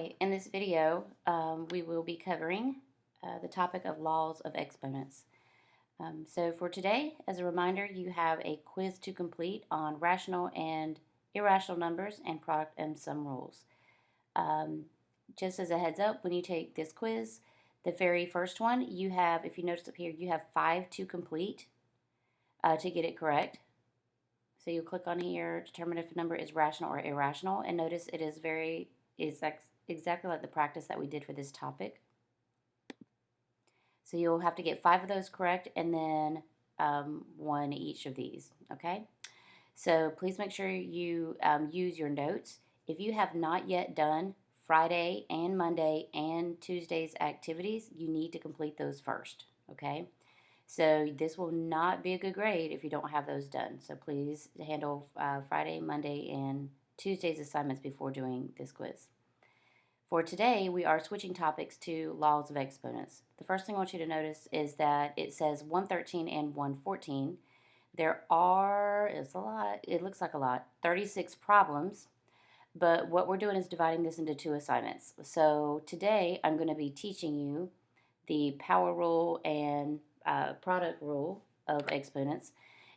In this video, we will be covering the topic of laws of exponents. So for today, as a reminder, you have a quiz to complete on rational and irrational numbers and product and sum rules. Just as a heads up, when you take this quiz, the very first one, you have, if you notice up here, you have 5 to complete to get it correct. So you click on here, determine if a number is rational or irrational, and notice it is exactly like the practice that we did for this topic. So you'll have to get 5 of those correct and then 1 each of these, okay? So please make sure you use your notes. If you have not yet done Friday and Monday and Tuesday's activities, you need to complete those first, okay? So this will not be a good grade if you don't have those done. So please handle Friday, Monday, and Tuesday's assignments before doing this quiz. For today, we are switching topics to laws of exponents. The first thing I want you to notice is that it says 113 and 114. There are, it looks like a lot, 36 problems, but what we're doing is dividing this into 2 assignments. So today, I'm going to be teaching you the power rule and product rule of exponents,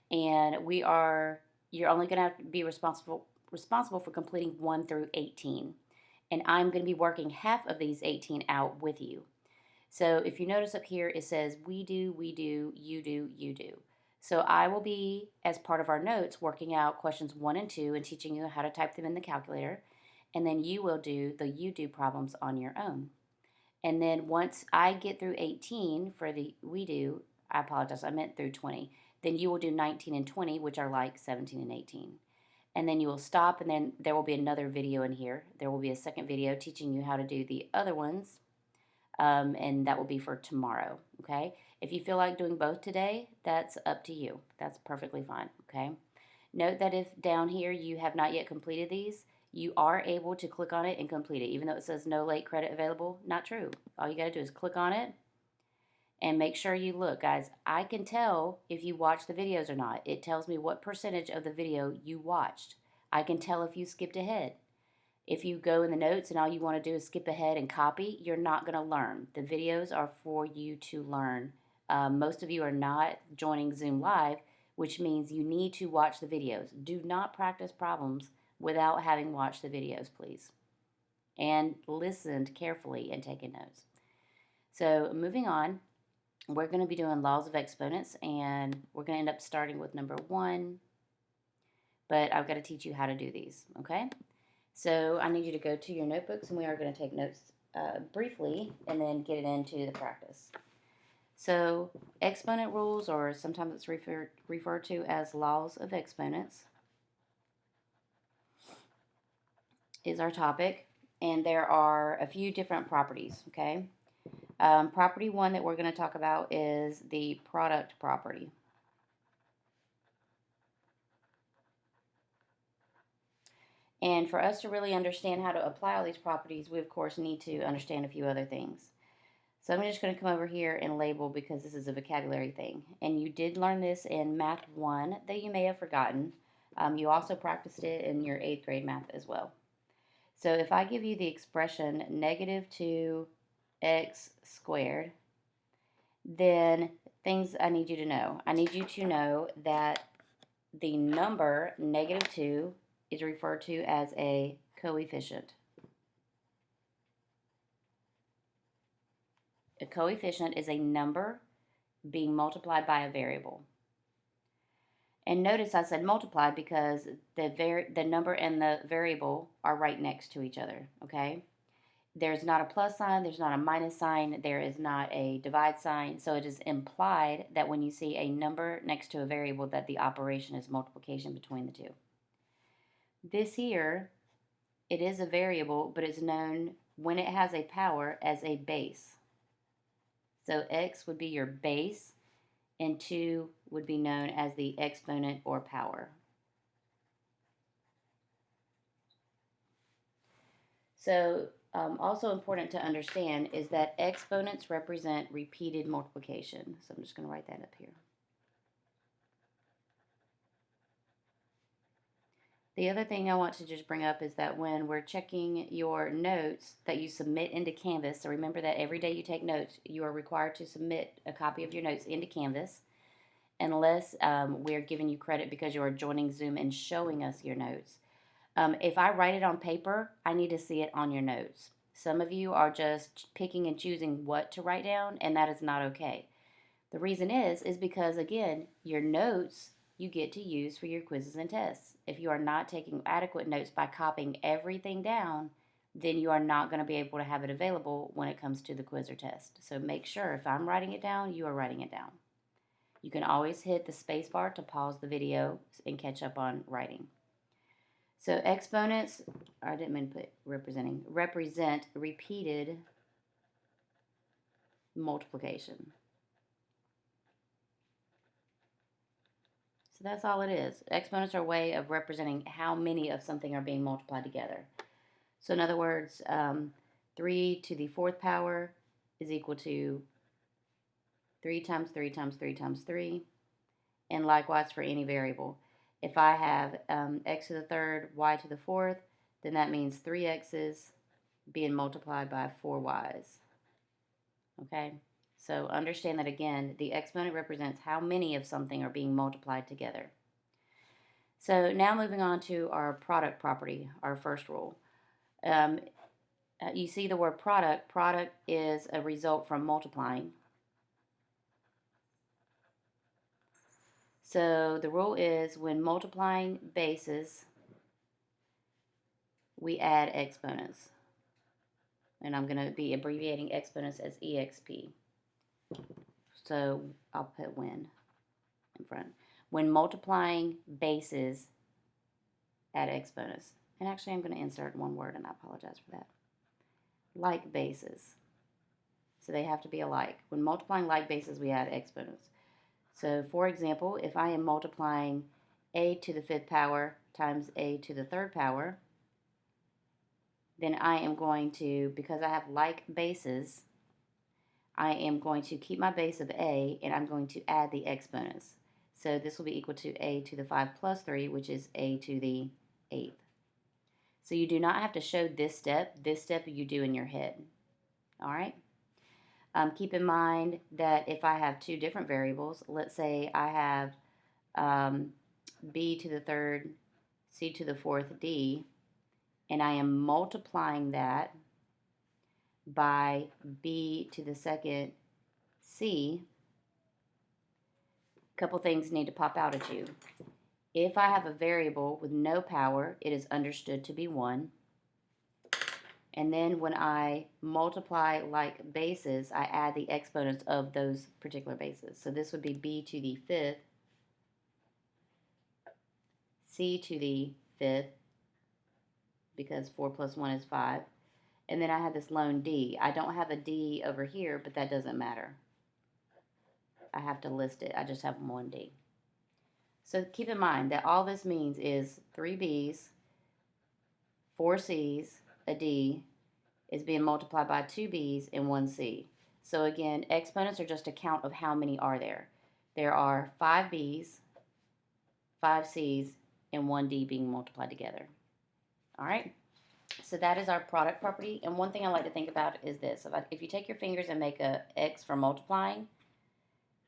and you're only going to have to be responsible for completing 1 through 18. And I'm going to be working half of these 18 out with you. So if you notice up here, it says we do, you do, you do. So I will be, as part of our notes, working out questions 1 and 2 and teaching you how to type them in the calculator. And then you will do the you do problems on your own. And then once I get through 18 for the we do, I apologize, I meant through 20, then you will do 19 and 20, which are like 17 and 18. And then you will stop, and then there will be another video in here. There will be a second video teaching you how to do the other ones, and that will be for tomorrow, okay? If you feel like doing both today, that's up to you. That's perfectly fine, okay? Note that if down here you have not yet completed these, you are able to click on it and complete it, even though it says no late credit available. Not true. All you got to do is click on it, and make sure you look, guys. I can tell if you watch the videos or not. It tells me what percentage of the video you watched. I can tell if you skipped ahead. If you go in the notes and all you want to do is skip ahead and copy, you're not going to learn. The videos are for you to learn. Most of you are not joining Zoom Live, which means you need to watch the videos. Do not practice problems without having watched the videos, please. And listened carefully and taken notes. So moving on. We're going to be doing laws of exponents, and we're going to end up starting with number 1, but I've got to teach you how to do these, okay? So I need you to go to your notebooks, and we are going to take notes briefly and then get it into the practice. So exponent rules, or sometimes it's referred to as laws of exponents, is our topic, and there are a few different properties, okay? Property 1 that we're going to talk about is the product property. And for us to really understand how to apply all these properties, we of course need to understand a few other things. So I'm just going to come over here and label, because this is a vocabulary thing. And you did learn this in Math 1 that you may have forgotten. You also practiced it in your 8th grade math as well. So if I give you the expression negative 2x squared, then things I need you to know. I need you to know that the number negative 2 is referred to as a coefficient. A coefficient is a number being multiplied by a variable. And notice I said multiplied because the number and the variable are right next to each other, okay? There's not a plus sign, there's not a minus sign, there is not a divide sign, so it is implied that when you see a number next to a variable that the operation is multiplication between the two. This here, it is a variable, but it's known when it has a power as a base. So x would be your base, and 2 would be known as the exponent or power. So also important to understand is that exponents represent repeated multiplication. So I'm just going to write that up here. The other thing I want to just bring up is that when we're checking your notes that you submit into Canvas, so remember that every day you take notes, you are required to submit a copy of your notes into Canvas, unless we're giving you credit because you are joining Zoom and showing us your notes. If I write it on paper, I need to see it on your notes. Some of you are just picking and choosing what to write down, and that is not okay. The reason is because, again, your notes you get to use for your quizzes and tests. If you are not taking adequate notes by copying everything down, then you are not going to be able to have it available when it comes to the quiz or test. So make sure if I'm writing it down, you are writing it down. You can always hit the space bar to pause the video and catch up on writing. So exponents, I didn't mean to put represent repeated multiplication. So that's all it is. Exponents are a way of representing how many of something are being multiplied together. So in other words, 3 to the fourth power is equal to 3 times 3 times 3 times 3. And likewise for any variable. If I have x to the third, y to the fourth, then that means 3x's being multiplied by 4y's. Okay? So understand that again, the exponent represents how many of something are being multiplied together. So now moving on to our product property, our first rule. You see the word product. Product is a result from multiplying. So the rule is when multiplying bases, we add exponents. And I'm going to be abbreviating exponents as EXP. So I'll put when in front. When multiplying bases, add exponents. And actually I'm going to insert one word, and I apologize for that. Like bases. So they have to be alike. When multiplying like bases, we add exponents. So for example, if I am multiplying a to the fifth power times a to the third power, then I am going to, because I have like bases, I am going to keep my base of a, and I'm going to add the exponents. So this will be equal to a to the 5 plus 3, which is a to the 8th. So you do not have to show this step. This step you do in your head. All right? Keep in mind that if I have two different variables, let's say I have b to the third, c to the fourth, d, and I am multiplying that by b to the second, c, a couple things need to pop out at you. If I have a variable with no power, it is understood to be 1. And then when I multiply like bases, I add the exponents of those particular bases. So this would be b to the fifth, c to the fifth, because 4 plus 1 is 5. And then I have this lone d. I don't have a d over here, but that doesn't matter. I have to list it. I just have one d. So keep in mind that all this means is 3 b's, 4 c's, a d is being multiplied by 2 b's and 1 c. So again, exponents are just a count of how many are there. There are 5 b's, 5 c's, and 1 d being multiplied together. All right? So that is our product property. And one thing I like to think about is this. If you take your fingers and make a X for multiplying,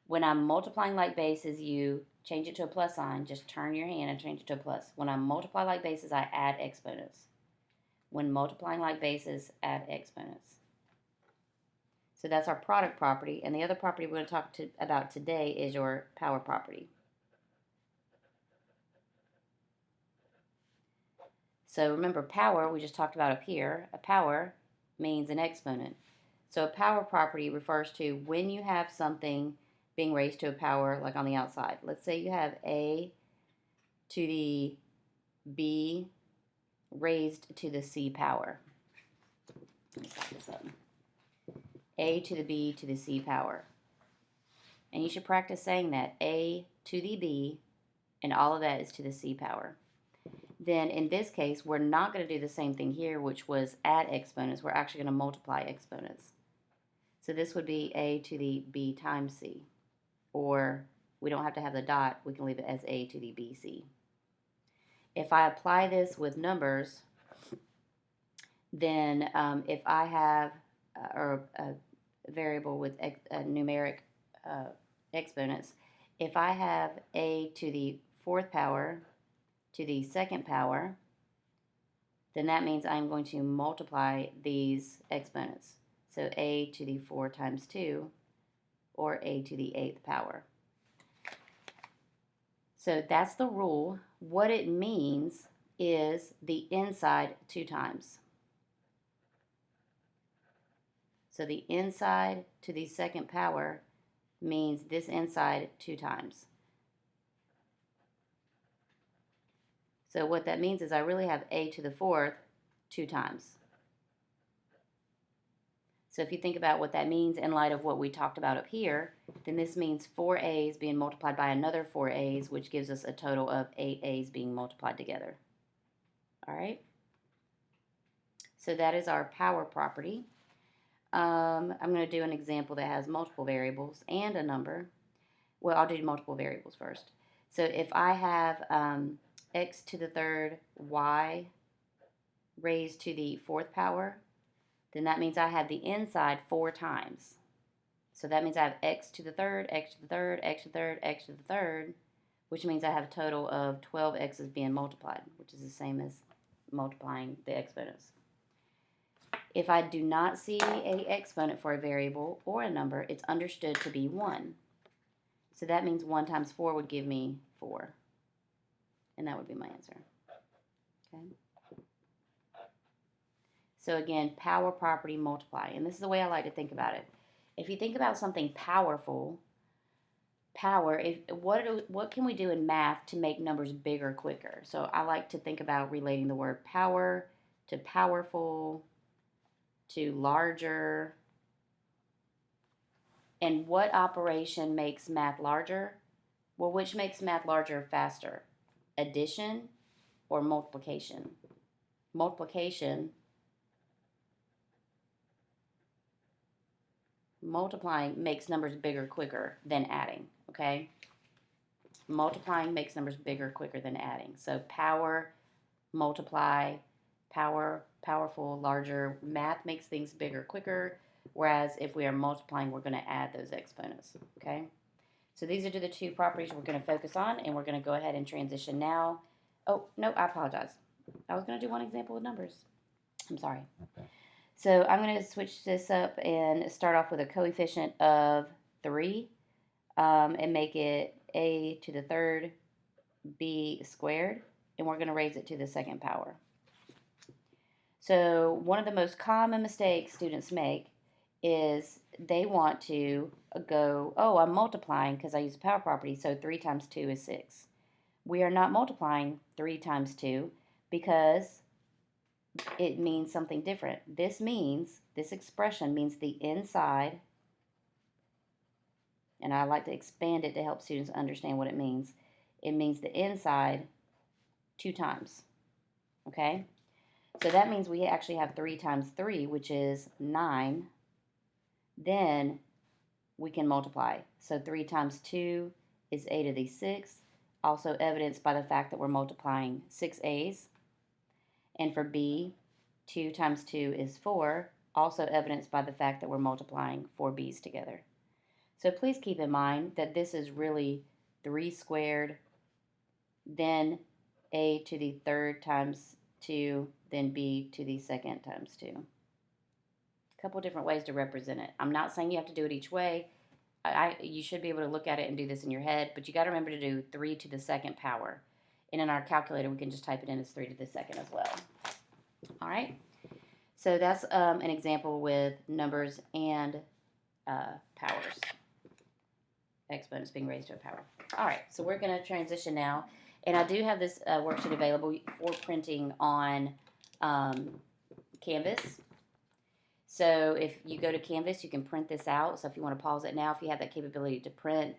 when I'm multiplying like bases, you change it to a plus sign. Just turn your hand and change it to a plus. When I multiply like bases, I add exponents. When multiplying like bases, add exponents. So that's our product property. And the other property we're going to talk about today is your power property. So remember, power, we just talked about up here. A power means an exponent. So a power property refers to when you have something being raised to a power, like on the outside. Let's say you have a to the b raised to the c power. Let me stop this up. A to the b to the c power. And you should practice saying that. A to the b, and all of that is to the c power. Then in this case, we're not going to do the same thing here, which was add exponents. We're actually going to multiply exponents. So this would be a to the b times c. Or we don't have to have the dot. We can leave it as a to the bc. If I apply this with numbers, then if I have or a variable with numeric exponents, if I have a to the fourth power to the second power, then that means I'm going to multiply these exponents. So a to the 4 times 2, or a to the 8th power. So that's the rule. What it means is the inside 2 times. So the inside to the second power means this inside 2 times. So what that means is I really have a to the fourth 2 times. So if you think about what that means in light of what we talked about up here, then this means 4 a's being multiplied by another 4 a's, which gives us a total of 8 a's being multiplied together. All right? So that is our power property. I'm going to do an example that has multiple variables and a number. Well, I'll do multiple variables first. So if I have x to the third y raised to the fourth power, then that means I have the inside 4 times. So that means I have x to the third, x to the third, x to the third, x to the third, which means I have a total of 12 x's being multiplied, which is the same as multiplying the exponents. If I do not see a exponent for a variable or a number, it's understood to be 1. So that means 1 times 4 would give me 4. And that would be my answer. Okay. So again, power property multiply. And this is the way I like to think about it. If you think about something powerful, what can we do in math to make numbers bigger quicker? So I like to think about relating the word power to powerful to larger. And what operation makes math larger? Well, which makes math larger faster? Addition or multiplication? Multiplying makes numbers bigger quicker than adding, okay? Multiplying makes numbers bigger quicker than adding. So power, multiply, powerful, larger. Math makes things bigger quicker, whereas if we are multiplying, we're going to add those exponents, okay? So these are the 2 properties we're going to focus on, and we're going to go ahead and transition now. Oh, no, I apologize. I was going to do one example with numbers. I'm sorry. Okay. So I'm going to switch this up and start off with a coefficient of 3 and make it a to the third b squared, and we're going to raise it to the second power. So one of the most common mistakes students make is they want to go, oh, I'm multiplying because I use the power property, so 3 times 2 is 6. We are not multiplying 3 times 2 because it means something different. This expression means the inside, and I like to expand it to help students understand what it means. It means the inside 2 times, okay? So that means we actually have 3 times 3, which is 9. Then we can multiply. So 3 times 2 is a to the 6, also evidenced by the fact that we're multiplying 6 a's. And for b, 2 times 2 is 4, also evidenced by the fact that we're multiplying 4 b's together. So please keep in mind that this is really 3 squared, then a to the third times 2, then b to the second times 2. A couple different ways to represent it. I'm not saying you have to do it each way. You should be able to look at it and do this in your head, but you got to remember to do 3 to the second power. And in our calculator, we can just type it in as 3 to the second as well. All right. So that's an example with numbers and powers. Exponents being raised to a power. All right. So we're going to transition now. And I do have this worksheet available for printing on Canvas. So if you go to Canvas, you can print this out. So if you want to pause it now, if you have that capability to print.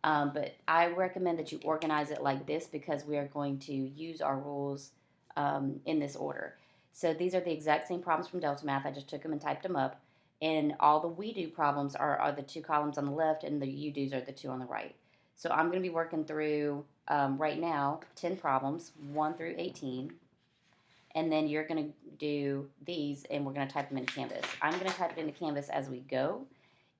But I recommend that you organize it like this because we are going to use our rules in this order. So these are the exact same problems from Delta Math. I just took them and typed them up. And all the we do problems are the 2 columns on the left, and the you do's are the 2 on the right. So I'm going to be working through right now 10 problems, 1 through 18. And then you're going to do these and we're going to type them into Canvas. I'm going to type it into Canvas as we go.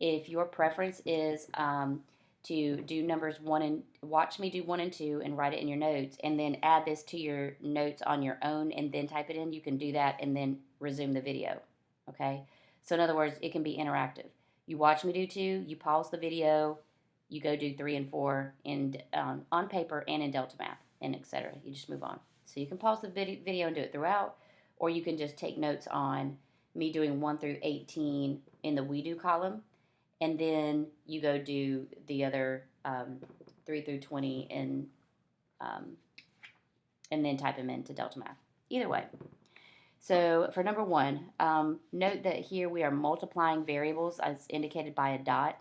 If your preference is to do numbers 1 and watch me do 1 and 2 and write it in your notes and then add this to your notes on your own and then type it in, you can do that and then resume the video. Okay? So in other words, it can be interactive. You watch me do 2, you pause the video, you go do 3 and 4 and on paper and in Delta Math and etc. You just move on. So you can pause the video and do it throughout, or you can just take notes on me doing 1 through 18 in the we do column, and then you go do the other 3 through 20 and then type them into Delta Math. Either way. So for number 1, note that here we are multiplying variables as indicated by a dot.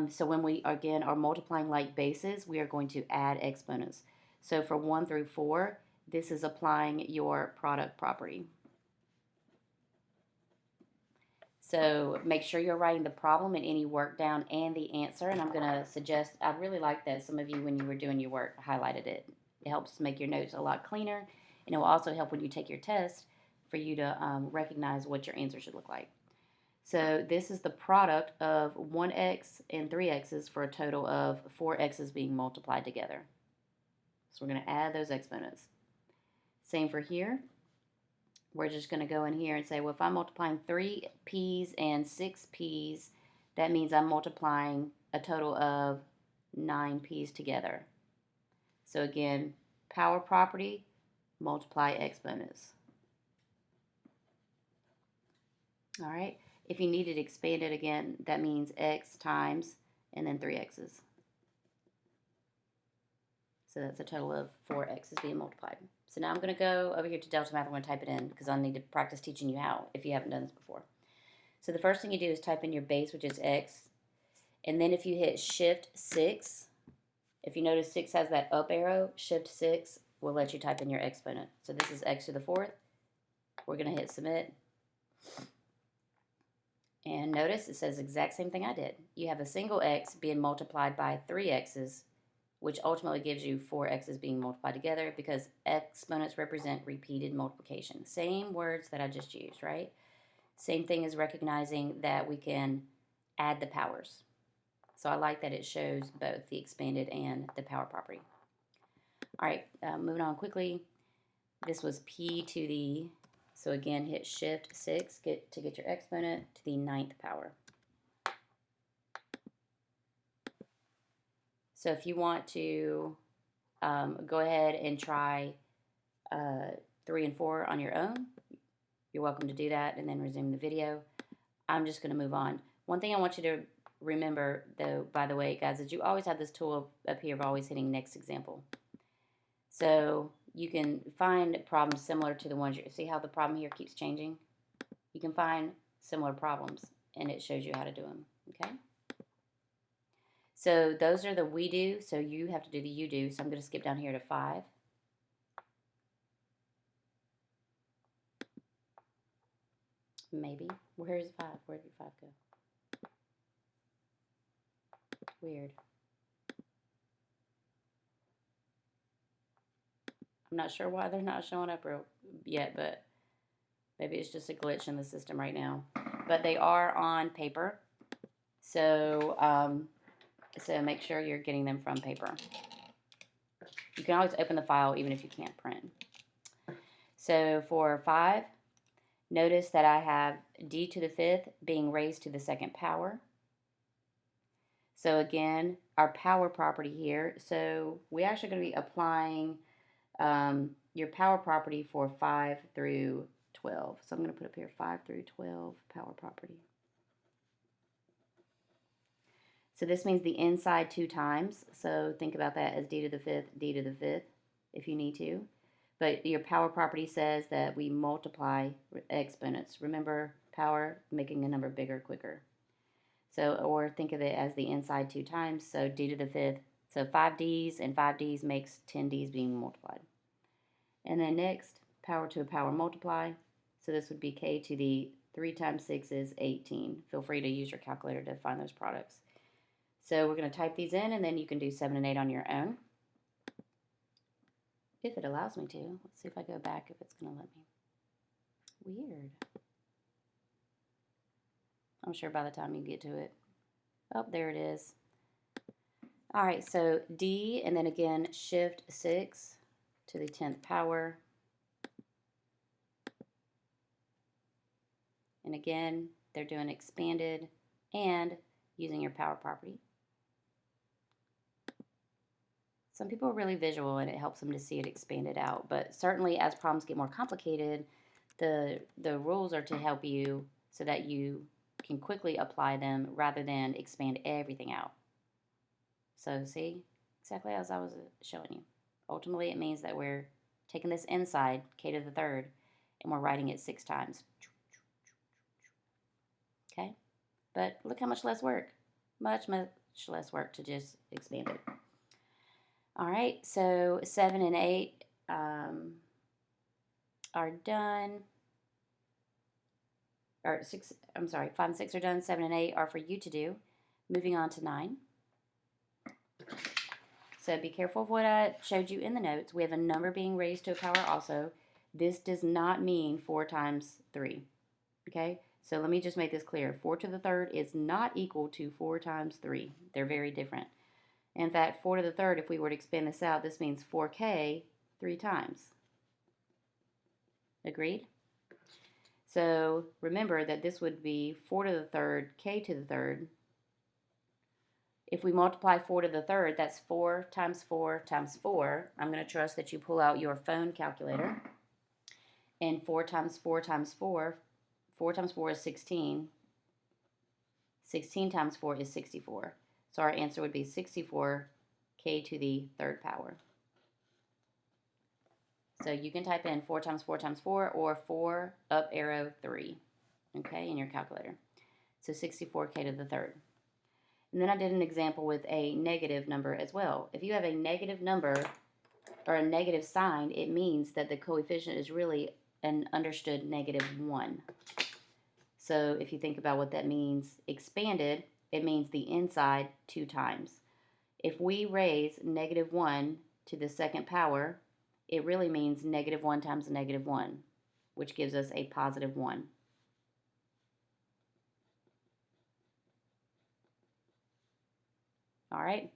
So when we, again, are multiplying like bases, we are going to add exponents. So for 1 through 4, this is applying your product property. So make sure you're writing the problem and any work down and the answer. And I'm going to suggest, I really like that some of you, when you were doing your work, highlighted it. It helps make your notes a lot cleaner. And it will also help when you take your test for you to recognize what your answer should look like. So this is the product of 1x and 3x's for a total of 4x's being multiplied together. So we're going to add those exponents. Same for here. We're just going to go in here and say, well, if I'm multiplying 3p's and 6p's, that means I'm multiplying a total of 9p's together. So again, power property, multiply exponents. All right. If you need it expanded again, that means x times and then 3x's. So that's a total of 4x's being multiplied. So now I'm going to go over here to Delta Math. I'm going to type it in because I need to practice teaching you how if you haven't done this before. So the first thing you do is type in your base, which is x. And then if you hit Shift 6, if you notice 6 has that up arrow, Shift 6 will let you type in your exponent. So this is x to the 4th. We're going to hit Submit. And notice it says the exact same thing I did. You have a single x being multiplied by 3x's, which ultimately gives you 4x's being multiplied together because exponents represent repeated multiplication. Same words that I just used, right? Same thing as recognizing that we can add the powers. So I like that it shows both the expanded and the power property. All right, moving on quickly. This was p to the, so again, hit Shift 6 to get your exponent to the 9th power. So if you want to go ahead and try 3 and 4 on your own, you're welcome to do that and then resume the video. I'm just going to move on. One thing I want you to remember, though, by the way, guys, is you always have this tool up here of always hitting next example. So you can find problems similar to the ones you see how the problem here keeps changing. You can find similar problems, and it shows you how to do them. Okay. So those are the we do. So you have to do the you do. So I'm going to skip down here to 5. Maybe. Where's 5? Where did 5 go? Weird. I'm not sure why they're not showing up yet, but maybe it's just a glitch in the system right now. But they are on paper. So, so make sure you're getting them from paper. You can always open the file even if you can't print. So for 5, notice that I have d to the 5th being raised to the 2nd power. So again, our power property here. So we're actually going to be applying your power property for 5 through 12. So I'm going to put up here 5 through 12 power property. So this means the inside 2 times. So think about that as d to the 5th, d to the 5th, if you need to. But your power property says that we multiply exponents. Remember, power, making a number bigger quicker. So, or think of it as the inside 2 times. So d to the 5th. So 5d's and 5d's makes 10d's being multiplied. And then next, power to a power multiply. So this would be k to the 3 times 6 is 18. Feel free to use your calculator to find those products. So we're going to type these in, and then you can do 7 and 8 on your own. If it allows me to. Let's see if I go back, if it's going to let me. Weird. I'm sure by the time you get to it. Oh, there it is. All right, so D, and then again, shift 6 to the 10th power. And again, they're doing expanded and using your power property. Some people are really visual and it helps them to see it expanded out, but certainly as problems get more complicated, the rules are to help you so that you can quickly apply them rather than expand everything out. So see, exactly as I was showing you. Ultimately, it means that we're taking this inside, k to the third, and we're writing it 6 times. Okay? But look how much less work. Much, much less work to just expand it. All right, so 7 and 8 are done. Or 6, I'm sorry, 5 and 6 are done. 7 and 8 are for you to do. Moving on to 9. So be careful of what I showed you in the notes. We have a number being raised to a power also. This does not mean 4 times 3. Okay? So let me just make this clear. 4 to the third is not equal to 4 times 3. They're very different. In fact, 4 to the third, if we were to expand this out, this means 4k 3 times. Agreed? So remember that this would be 4 to the third, k to the third. If we multiply 4 to the third, that's 4 times 4 times 4. I'm going to trust that you pull out your phone calculator. And 4 times 4 times 4, 4 times 4 is 16. 16 times 4 is 64. So our answer would be 64 k to the third power. So you can type in 4 times 4 times 4 or 4 up arrow 3, okay, in your calculator. So 64k to the third. And then I did an example with a negative number as well. If you have a negative number or a negative sign, it means that the coefficient is really an understood -1. So if you think about what that means expanded, it means the inside 2 times. If we raise -1 to the second power, it really means -1 times -1, which gives us a +1. All right,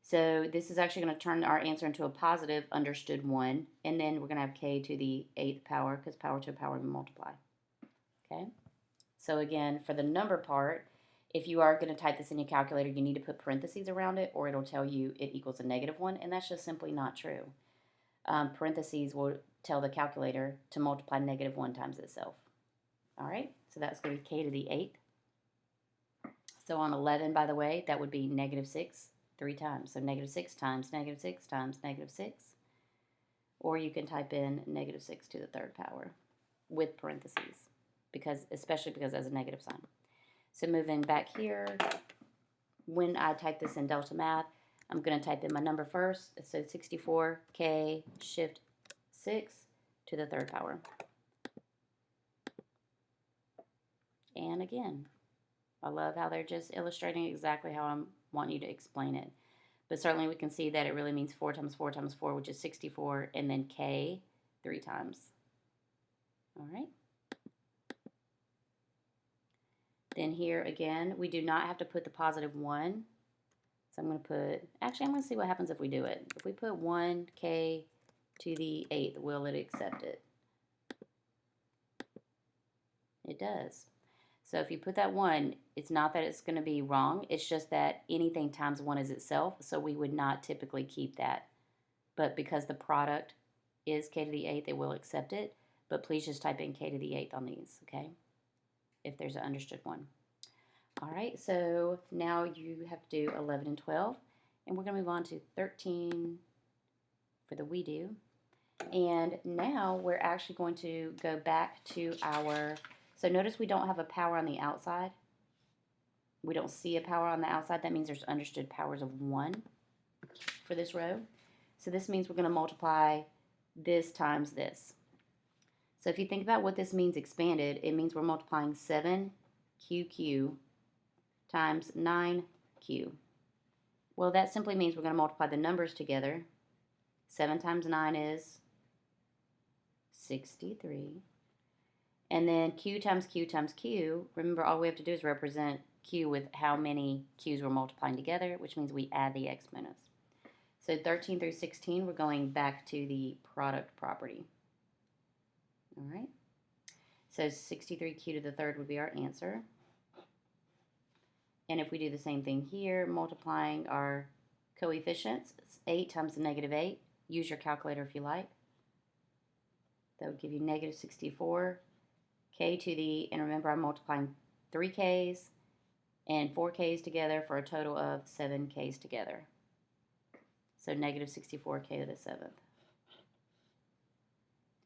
so this is actually going to turn our answer into a positive understood 1, and then we're going to have k to the 8th power, because power to power multiply. Okay, so again, for the number part, if you are going to type this in your calculator, you need to put parentheses around it, or it'll tell you it equals a -1, and that's just simply not true. Parentheses will tell the calculator to multiply -1 times itself. All right, so that's going to be k to the 8th. So on 11, by the way, that would be -6 3 times. So -6 times -6 times -6. Or you can type in -6 to the third power with parentheses, especially because there's a negative sign. So moving back here, when I type this in Delta Math, I'm going to type in my number first. So 64k shift 6 to the third power. And again, I love how they're just illustrating exactly how I'm wanting you to explain it. But certainly we can see that it really means 4 times 4 times 4, which is 64, and then k 3 times. All right. Then here again, we do not have to put the +1. So I'm going to put, actually I'm going to see what happens if we do it. If we put 1k to the 8th, will it accept it? It does. So if you put that 1, it's not that it's going to be wrong. It's just that anything times 1 is itself, so we would not typically keep that. But because the product is k to the 8th, it will accept it. But please just type in k to the 8th on these, okay? If there's an understood 1. All right, so now you have to do 11 and 12. And we're going to move on to 13 for the we do. And now we're actually going to go back to our... So notice we don't have a power on the outside. We don't see a power on the outside. That means there's understood powers of 1 for this row. So this means we're going to multiply this times this. So if you think about what this means expanded, it means we're multiplying 7QQ times 9Q. Well, that simply means we're going to multiply the numbers together. 7 times 9 is 63. And then q times q times q, remember all we have to do is represent q with how many q's we're multiplying together, which means we add the exponents. So 13 through 16, we're going back to the product property. All right. So 63q to the third would be our answer. And if we do the same thing here, multiplying our coefficients, it's 8 times the negative 8. Use your calculator if you like. That would give you negative 64. K to the, and remember I'm multiplying 3 k's and 4 k's together for a total of 7 k's together. So negative 64k to the 7th.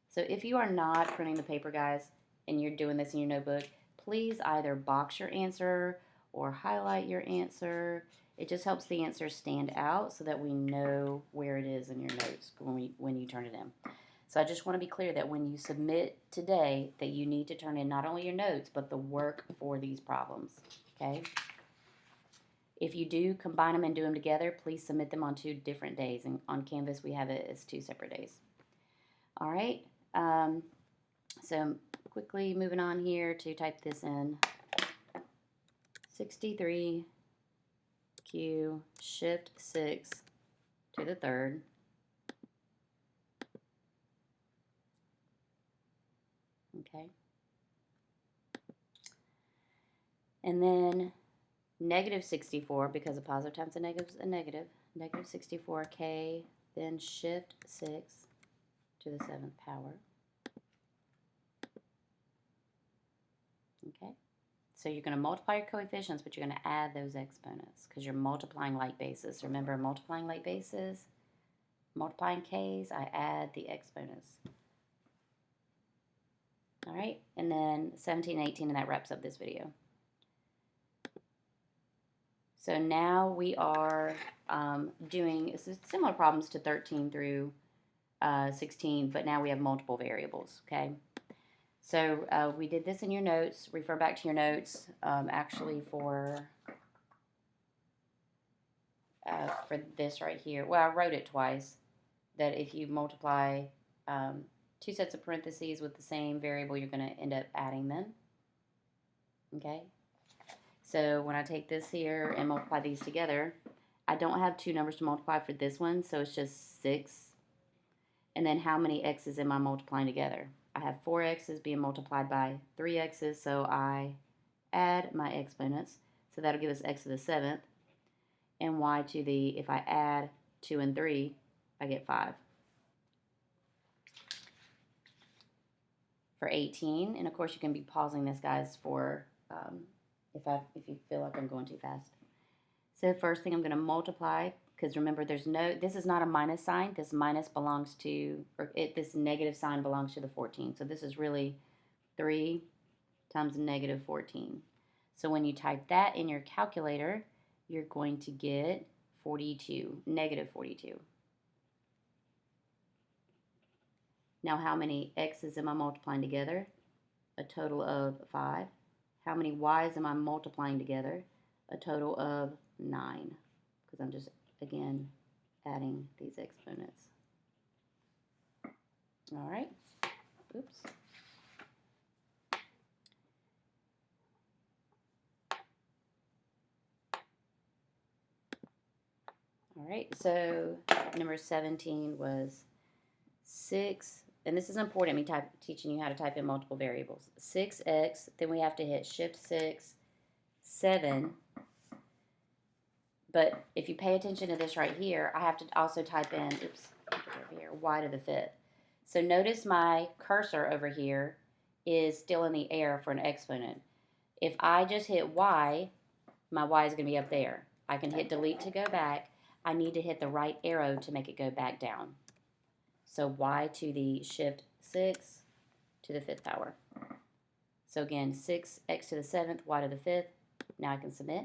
So if you are not printing the paper, guys, and you're doing this in your notebook, please either box your answer or highlight your answer. It just helps the answer stand out so that we know where it is in your notes when you turn it in. So I just want to be clear that when you submit today that you need to turn in not only your notes but the work for these problems, okay? If you do combine them and do them together, please submit them on 2 different days. And on Canvas, we have it as 2 separate days. All right. So quickly moving on here to type this in. 63Q shift 6 to the third. Okay. And then negative 64, because a positive times a negative is a negative. Negative 64k, then shift 6 to the 7th power. Okay. So you're going to multiply your coefficients, but you're going to add those exponents because you're multiplying like bases. Remember, multiplying like bases, multiplying k's, I add the exponents. All right, and then 17 and 18, and that wraps up this video. So now we are doing similar problems to 13 through 16, but now we have multiple variables, okay? So we did this in your notes. Refer back to your notes, actually for this right here. Well, I wrote it twice, that if you multiply 2 sets of parentheses with the same variable, you're going to end up adding them, okay? So when I take this here and multiply these together, I don't have 2 numbers to multiply for this one, so it's just 6. And then how many x's am I multiplying together? I have 4 x's being multiplied by 3 x's, so I add my exponents. So that'll give us x to the 7th. And y to the, if I add 2 and 3, I get 5. For 18, and of course you can be pausing this, guys, for if you feel like I'm going too fast. So first thing I'm going to multiply, because remember this is not a minus sign. This minus belongs to, this negative sign belongs to the 14. So this is really 3 times negative 14. So when you type that in your calculator, you're going to get 42, negative 42. Now how many x's am I multiplying together? A total of 5. How many y's am I multiplying together? A total of 9, because I'm just, again, adding these exponents. All right. Oops. All right, so number 17 was 6, and this is important, me teaching you how to type in multiple variables. 6x, then we have to hit shift 6, 7. But if you pay attention to this right here, I have to also type in, oops, over here, y to the 5th. So notice my cursor over here is still in the air for an exponent. If I just hit y, my y is going to be up there. I can hit delete to go back. I need to hit the right arrow to make it go back down. So y to the shift 6 to the 5th power. So again, 6x to the 7th, y to the 5th. Now I can submit.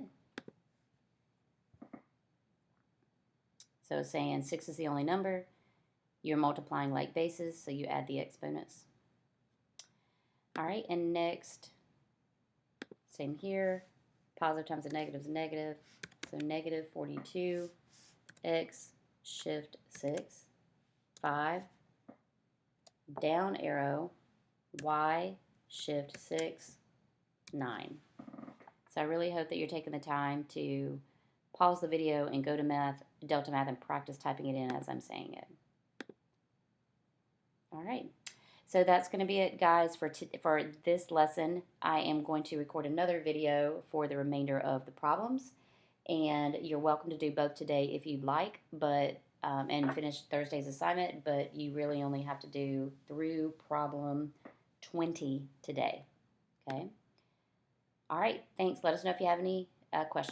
So it's saying 6 is the only number. You're multiplying like bases, so you add the exponents. All right, and next, same here. Positive times a negative is a negative. So negative 42, X, shift 6, 5, down arrow, Y, shift 6, 9. So I really hope that you're taking the time to pause the video and go to Delta Math, and practice typing it in as I'm saying it. All right. So that's going to be it, guys, for this lesson. I am going to record another video for the remainder of the problems, and you're welcome to do both today if you'd like, but and finish Thursday's assignment, but you really only have to do through problem 20 today. Okay? All right, thanks. Let us know if you have any questions.